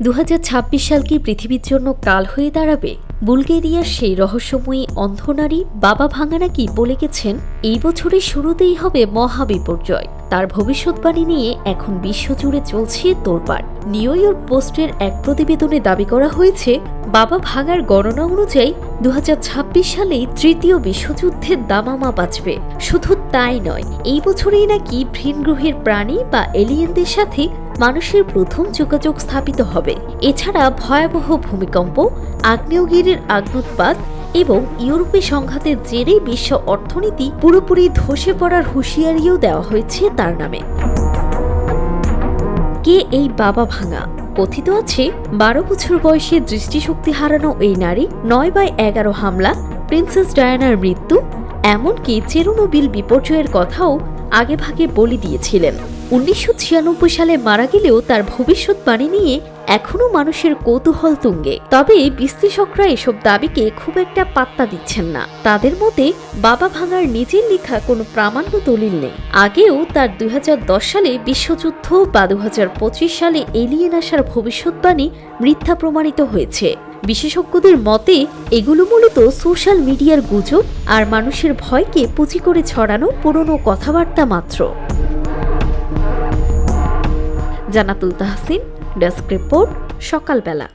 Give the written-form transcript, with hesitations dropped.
2026 সাল কি পৃথিবীর জন্য কাল হয়ে দাঁড়াবে? বুলগেরিয়ার সেই রহস্যময়ী অন্ধনারী বাবা ভাঙা নাকি বলে গেছেন এই বছরের শুরুতেই হবে মহাবিপর্যয়। তার ভবিষ্যৎবাণী নিয়ে এখন বিশ্বজুড়ে চলছে তোলপাড়। নিউ ইয়র্ক পোস্টের এক প্রতিবেদনে দাবি করা হয়েছে, বাবা ভাঙার গণনা অনুযায়ী 2026 সালেই তৃতীয় বিশ্বযুদ্ধের দামামা বাজবে। শুধু তাই নয়, এই বছরেই নাকি ভিনগ্রহের প্রাণী বা এলিয়েনদের সাথে মানুষের প্রথম যোগাযোগ স্থাপিত হবে। এছাড়া ভয়াবহ ভূমিকম্প, আগ্নেয়গিরির অগ্ন্যুৎপাত এবং ইউরোপে সংঘাতের জেরে বিশ্ব অর্থনীতি পুরোপুরি ধসে পড়ার হুঁশিয়ারিও দেওয়া হয়েছে তার নামে। কে এই বাবা ভাঙা? কথিত আছে 12 বছর বয়সে দৃষ্টিশক্তি হারানো এই নারী 9/11 হামলা, প্রিন্সেস ডায়ানার মৃত্যু, এমনকি চেরনোবিল বিপর্যয়ের কথাও আগেভাগে বলে দিয়েছিলেন। 1996 সালে মারা গেলেও তার ভবিষ্যৎবাণী নিয়ে এখনও মানুষের কৌতূহল তুঙ্গে। তবে বিশ্লেষকরা এসব দাবিকে খুব একটা পাত্তা দিচ্ছেন না। তাদের মতে বাবা ভাঙার নিজের লেখা কোনো প্রামাণ্য দলিল নেই। আগেও তার 2010 সালে বিশ্বযুদ্ধ বা 2025 সালে এলিয়েন আসার ভবিষ্যৎবাণী মিথ্যা প্রমাণিত হয়েছে। বিশেষজ্ঞদের মতে এগুলো মূলত সোশ্যাল মিডিয়ার গুজব আর মানুষের ভয়কে পুঁজি করে ছড়ানো পুরনো কথাবার্তা মাত্র। জান্নাতুল তাহসিন, ডেস্ক রিপোর্ট, সকালবেলা।